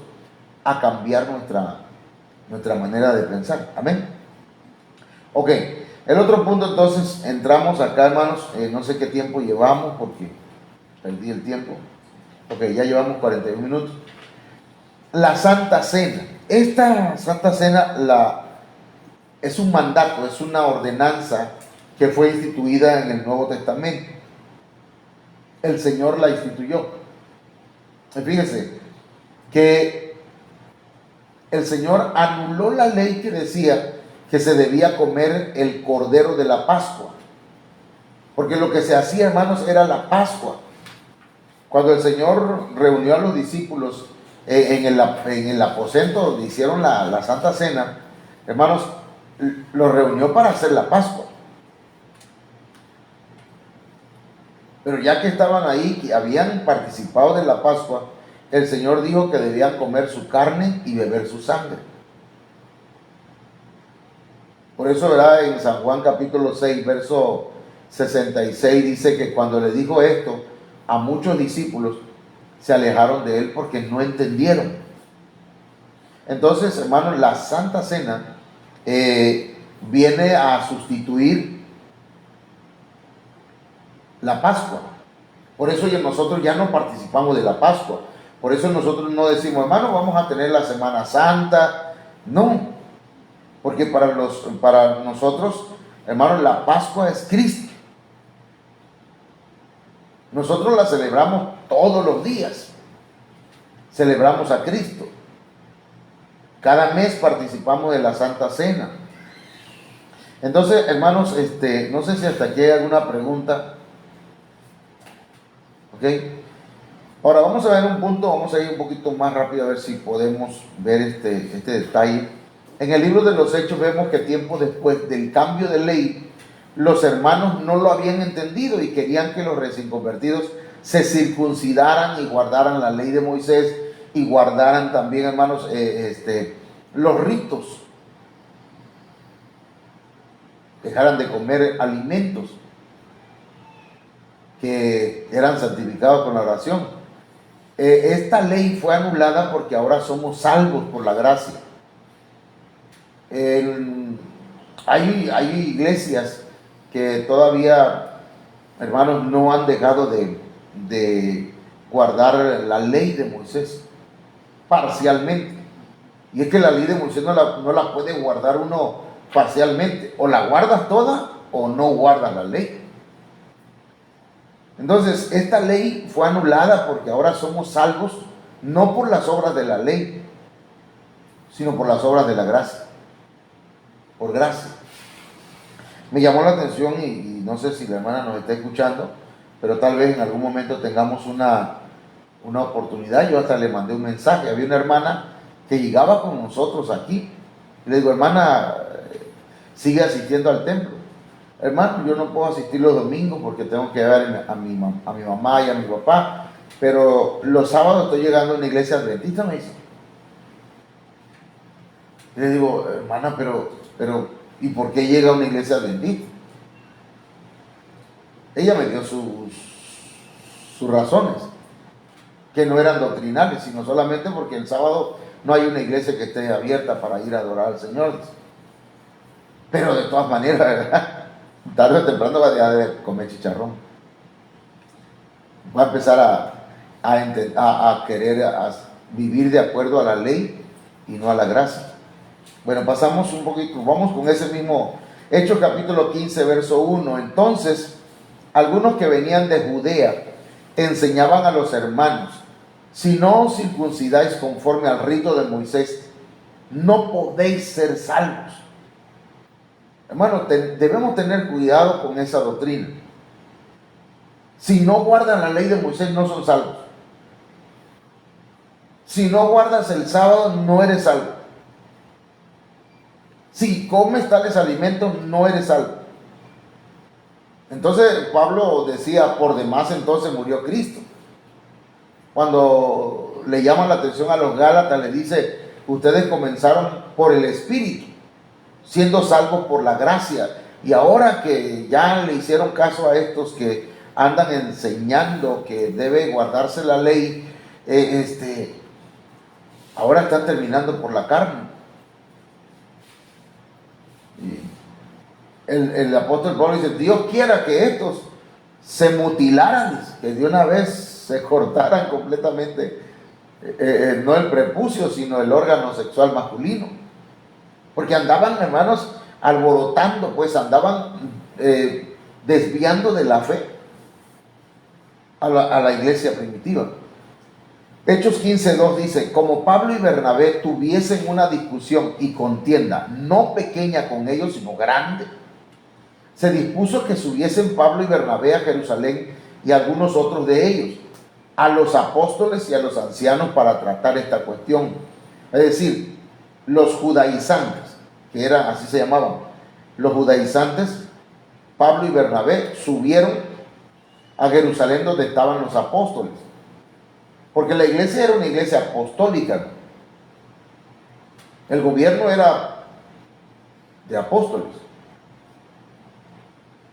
A: a cambiar nuestra manera de pensar. Amén. Ok, el otro punto, entonces, entramos acá, hermanos, no sé qué tiempo llevamos porque perdí el tiempo. Ok, ya llevamos 41 minutos. La Santa Cena. Esta Santa Cena es un mandato, es una ordenanza que fue instituida en el Nuevo Testamento. El Señor la instituyó. Fíjense que el Señor anuló la ley que decía que se debía comer el cordero de la Pascua. Porque lo que se hacía, hermanos, era la Pascua. Cuando el Señor reunió a los discípulos en el aposento donde hicieron la Santa Cena, hermanos, los reunió para hacer la Pascua. Pero ya que estaban ahí, que habían participado de la Pascua, el Señor dijo que debían comer su carne y beber su sangre. Por eso, ¿verdad? En San Juan capítulo 6, verso 66, dice que cuando le dijo esto a muchos discípulos, se alejaron de él porque no entendieron. Entonces, hermanos, la Santa Cena viene a sustituir la Pascua. Por eso nosotros ya no participamos de la Pascua. Por eso nosotros no decimos, hermano, vamos a tener la Semana Santa. No, porque para nosotros, hermanos, la Pascua es Cristo. Nosotros la celebramos todos los días. Celebramos a Cristo. Cada mes participamos de la Santa Cena. Entonces, hermanos, no sé si hasta aquí hay alguna pregunta. ¿Ok? Ahora vamos a ver un punto, vamos a ir un poquito más rápido a ver si podemos ver este detalle. En el libro de los Hechos vemos que tiempo después del cambio de ley, los hermanos no lo habían entendido y querían que los recién convertidos se circuncidaran y guardaran la ley de Moisés y guardaran también, hermanos, los ritos. Dejaran de comer alimentos que eran santificados con la oración. Esta ley fue anulada porque ahora somos salvos por la gracia. Hay iglesias que todavía, hermanos, no han dejado de guardar la ley de Moisés parcialmente. Y es que la ley de Moisés no la puede guardar uno parcialmente. O la guardas toda o no guardas la ley. Entonces, esta ley fue anulada porque ahora somos salvos no por las obras de la ley, sino por las obras de la gracia. Por gracia. Me llamó la atención y no sé si la hermana nos está escuchando, pero tal vez en algún momento tengamos una oportunidad. Yo hasta le mandé un mensaje. Había una hermana que llegaba con nosotros aquí. Y le digo, hermana, sigue asistiendo al templo. Hermano, yo no puedo asistir los domingos porque tengo que ver a mi mamá y a mi papá, pero los sábados estoy llegando a una iglesia adventista, me dice. Y le digo, hermana, pero ¿y por qué llega a una iglesia adventista? Ella me dio sus razones, que no eran doctrinales, sino solamente porque el sábado no hay una iglesia que esté abierta para ir a adorar al Señor. Pero de todas maneras, ¿verdad? Tarde o temprano va a dejar de comer chicharrón. Va a empezar a querer vivir de acuerdo a la ley y no a la gracia. Bueno, pasamos un poquito, vamos con ese mismo Hechos capítulo 15, verso 1. Entonces, algunos que venían de Judea enseñaban a los hermanos, si no os circuncidáis conforme al rito de Moisés, no podéis ser salvos. Hermano, debemos tener cuidado con esa doctrina. Si no guardan la ley de Moisés, no son salvos. Si no guardas el sábado, no eres salvo. Si comes tales alimentos, no eres salvo. Entonces Pablo decía, por demás entonces murió Cristo. Cuando le llama la atención a los Gálatas, le dice, ustedes comenzaron por el Espíritu, siendo salvos por la gracia. Y ahora que ya le hicieron caso a estos que andan enseñando que debe guardarse la ley, ahora están terminando por la carne. Y el apóstol Pablo dice, Dios quiera que estos se mutilaran, que de una vez se cortaran completamente, no el prepucio, sino el órgano sexual masculino. Porque andaban, hermanos, alborotando, pues andaban desviando de la fe a la iglesia primitiva. Hechos 15:2 dice, como Pablo y Bernabé tuviesen una discusión y contienda, no pequeña con ellos, sino grande, se dispuso que subiesen Pablo y Bernabé a Jerusalén y algunos otros de ellos, a los apóstoles y a los ancianos para tratar esta cuestión. Es decir, los judaizantes, que eran, así se llamaban, los judaizantes, Pablo y Bernabé subieron a Jerusalén donde estaban los apóstoles. Porque la iglesia era una iglesia apostólica. El gobierno era de apóstoles.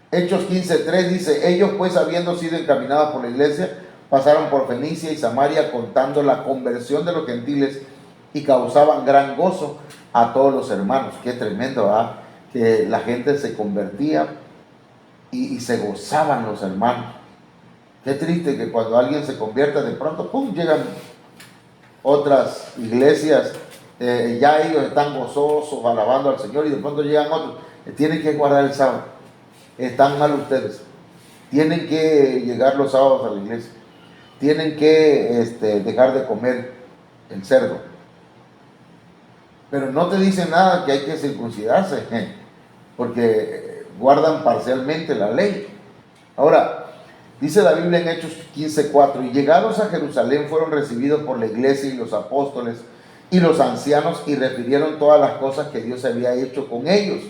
A: Hechos 15:3 dice, ellos pues habiendo sido encaminados por la iglesia, pasaron por Fenicia y Samaria contando la conversión de los gentiles y causaban gran gozo a todos los hermanos. Qué tremendo, ¿verdad? Que la gente se convertía y se gozaban los hermanos. Qué triste que cuando alguien se convierta, de pronto, ¡pum!, llegan otras iglesias, ya ellos están gozosos, alabando al Señor, y de pronto llegan otros, tienen que guardar el sábado, están mal ustedes, tienen que llegar los sábados a la iglesia, tienen que dejar de comer el cerdo, pero no te dicen nada que hay que circuncidarse, porque guardan parcialmente la ley. Ahora, dice la Biblia en Hechos 15:4, y llegados a Jerusalén fueron recibidos por la iglesia y los apóstoles y los ancianos y refirieron todas las cosas que Dios había hecho con ellos.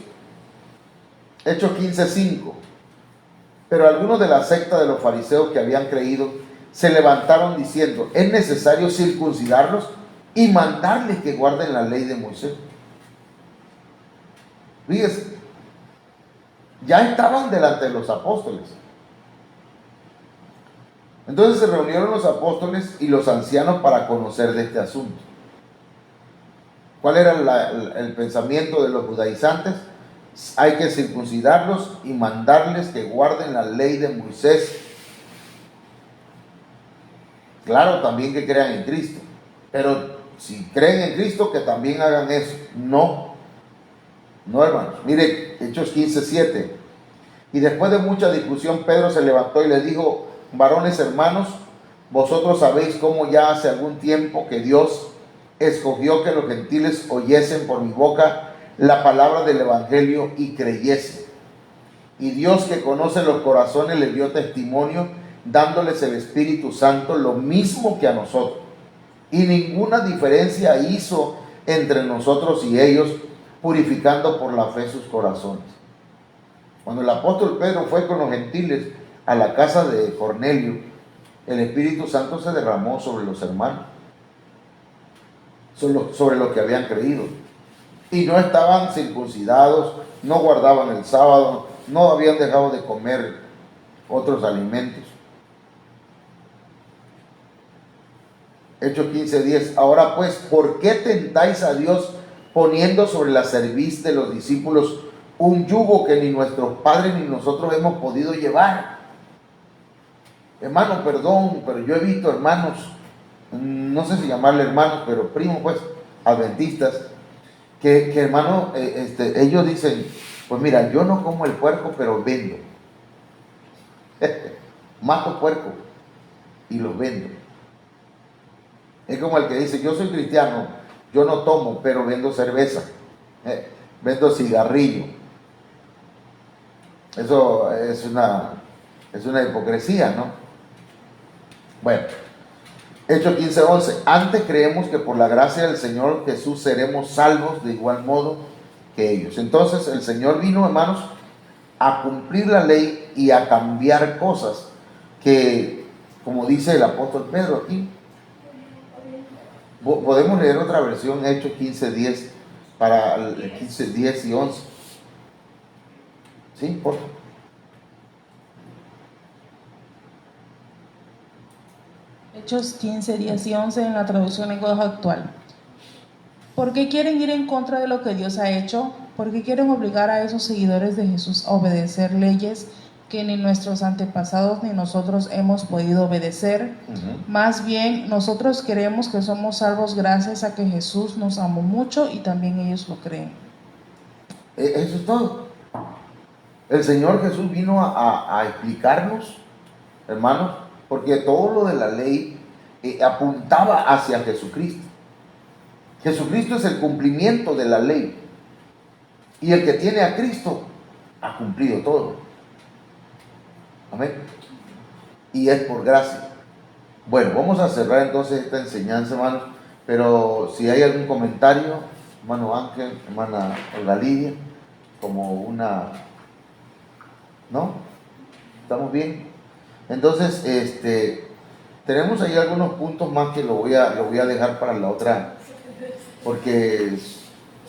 A: Hechos 15:5, pero algunos de la secta de los fariseos que habían creído se levantaron diciendo, es necesario circuncidarlos y mandarles que guarden la ley de Moisés. Fíjense, ya estaban delante de los apóstoles. Entonces se reunieron los apóstoles y los ancianos para conocer de este asunto. ¿Cuál era el pensamiento de los judaizantes? Hay que circuncidarlos y mandarles que guarden la ley de Moisés. Claro, también que crean en Cristo. Pero si creen en Cristo, que también hagan eso. No, hermanos. Mire, Hechos 15:7. Y después de mucha discusión, Pedro se levantó y le dijo, varones hermanos, vosotros sabéis cómo ya hace algún tiempo que Dios escogió que los gentiles oyesen por mi boca la palabra del evangelio y creyesen. Y Dios, que conoce los corazones, les dio testimonio, dándoles el Espíritu Santo, lo mismo que a nosotros. Y ninguna diferencia hizo entre nosotros y ellos, purificando por la fe sus corazones. Cuando el apóstol Pedro fue con los gentiles a la casa de Cornelio, el Espíritu Santo se derramó sobre los hermanos, sobre los que habían creído. Y no estaban circuncidados, no guardaban el sábado, no habían dejado de comer otros alimentos. Hechos 15:10. Ahora pues, ¿por qué tentáis a Dios poniendo sobre la cerviz de los discípulos un yugo que ni nuestros padres ni nosotros hemos podido llevar? Hermano, perdón, pero yo he visto hermanos, no sé si llamarle hermanos, pero primos, pues, adventistas, que hermano, ellos dicen, pues mira, yo no como el puerco, pero vendo. Mato puerco y los vendo. Es como el que dice, yo soy cristiano, Yo no tomo, pero vendo cerveza, vendo cigarrillo. Eso es una hipocresía, ¿no? Bueno, Hechos 15:11. Antes creemos que por la gracia del Señor Jesús seremos salvos de igual modo que ellos. Entonces el Señor vino, hermanos, a cumplir la ley y a cambiar cosas que, como dice el apóstol Pedro aquí, podemos leer otra versión, Hechos 15:10, para el 15:10 y 11. ¿Sí? Por favor.
E: Hechos 15, 10 y 11 en la traducción lenguaje actual. ¿Por qué quieren ir en contra de lo que Dios ha hecho? ¿Por qué quieren obligar a esos seguidores de Jesús a obedecer leyes que ni nuestros antepasados ni nosotros hemos podido obedecer? Más bien, nosotros creemos que somos salvos gracias a que Jesús nos amó mucho y también ellos lo creen.
A: Eso es todo. El Señor Jesús vino a explicarnos, hermanos, porque todo lo de la ley apuntaba hacia Jesucristo. Jesucristo es el cumplimiento de la ley. Y el que tiene a Cristo ha cumplido todo. Amén. Y es por gracia. Bueno, vamos a cerrar entonces esta enseñanza, hermanos. Pero si hay algún comentario, hermano Ángel, hermana Olga Lidia, como una... ¿No? ¿Estamos bien? Entonces, tenemos ahí algunos puntos más que lo voy a dejar para la otra, porque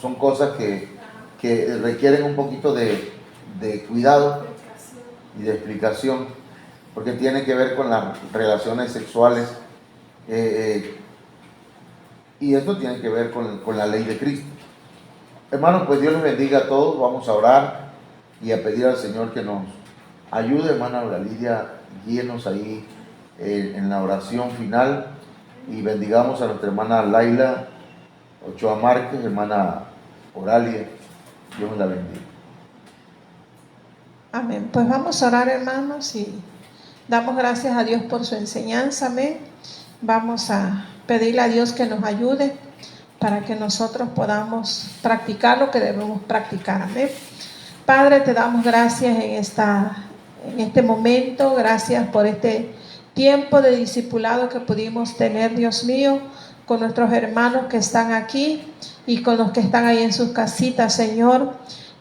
A: son cosas que requieren un poquito de cuidado y de explicación, porque tiene que ver con las relaciones sexuales, y esto tiene que ver con la ley de Cristo. Hermanos, pues Dios les bendiga a todos. Vamos a orar y a pedir al Señor que nos ayude. Hermana Olga Lidia, guíenos ahí en la oración final, y bendigamos a nuestra hermana Laila Ochoa Márquez, hermana Oralia. Dios la bendiga.
D: Amén. Pues vamos a orar, hermanos, y damos gracias a Dios por su enseñanza. Amén. Vamos a pedirle a Dios que nos ayude para que nosotros podamos practicar lo que debemos practicar. Amén. Padre, te damos gracias en este momento. Gracias por este tiempo de discipulado que pudimos tener, Dios mío, con nuestros hermanos que están aquí y con los que están ahí en sus casitas, Señor.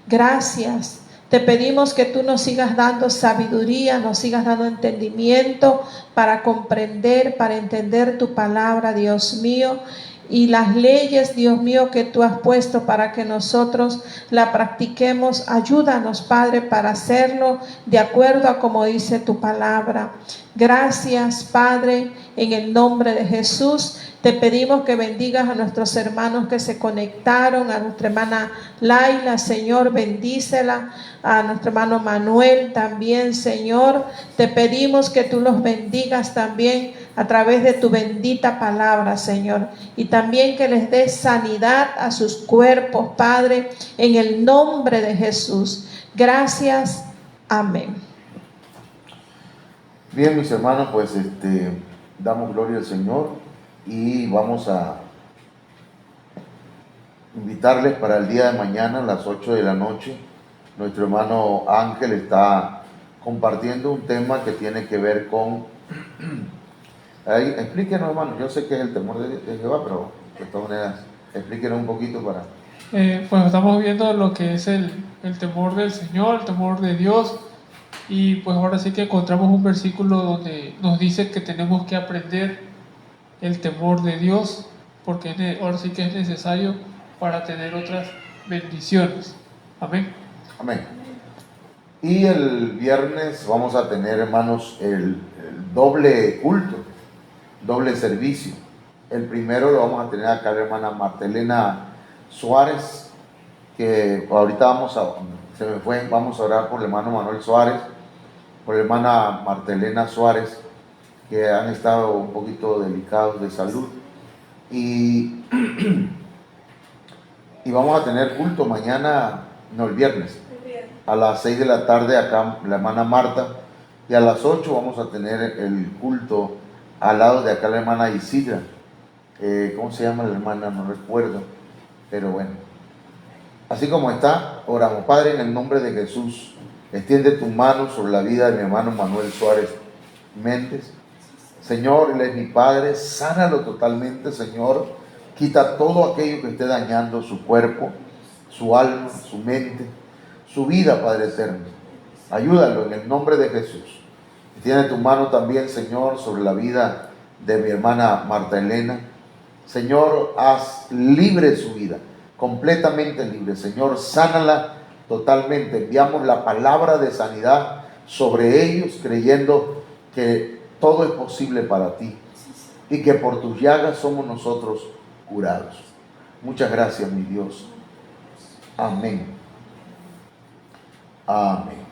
D: Gracias. Te pedimos que tú nos sigas dando sabiduría, nos sigas dando entendimiento para comprender, para entender tu palabra, Dios mío, y las leyes, Dios mío, que tú has puesto para que nosotros la practiquemos. Ayúdanos, Padre, para hacerlo de acuerdo a como dice tu palabra. Gracias, Padre, en el nombre de Jesús. Te pedimos que bendigas a nuestros hermanos que se conectaron, a nuestra hermana Laila, Señor, bendícela, a nuestro hermano Manuel también, Señor. Te pedimos que tú los bendigas también a través de tu bendita palabra, Señor, y también que les des sanidad a sus cuerpos, Padre, en el nombre de Jesús. Gracias. Amén.
A: Bien, mis hermanos, pues damos gloria al Señor. Y vamos a invitarles para el día de mañana a las 8 de la noche. Nuestro hermano Ángel está compartiendo un tema que tiene que ver con... explíquenos, hermano, yo sé que es el temor de Jehová, pero de todas maneras, explíquenos un poquito para...
B: Pues estamos viendo lo que es el temor del Señor, el temor de Dios. Y pues ahora sí que encontramos un versículo donde nos dice que tenemos que aprender el temor de Dios, porque ahora sí que es necesario para tener otras bendiciones. Amén.
A: Amén. Y el viernes vamos a tener, hermanos, el doble culto, doble servicio. El primero lo vamos a tener acá la hermana Martelena Suárez, que ahorita vamos a orar por el hermano Manuel Suárez, por la hermana Martelena Suárez, que han estado un poquito delicados de salud, y vamos a tener culto mañana, no, el viernes, a las 6 de la tarde acá la hermana Marta, y a las 8 vamos a tener el culto al lado de acá la hermana Isidra, ¿cómo se llama la hermana? No recuerdo, pero bueno. Así como está, oramos. Padre, en el nombre de Jesús, extiende tu mano sobre la vida de mi hermano Manuel Suárez Méndez. Señor, él es mi Padre, sánalo totalmente, Señor. Quita todo aquello que esté dañando su cuerpo, su alma, su mente, su vida, Padre eterno. Ayúdalo en el nombre de Jesús. Tiene tu mano también, Señor, sobre la vida de mi hermana Marta Elena. Señor, haz libre su vida, completamente libre. Señor, sánala totalmente. Enviamos la palabra de sanidad sobre ellos, creyendo que todo es posible para ti y que por tus llagas somos nosotros curados. Muchas gracias, mi Dios. Amén. Amén.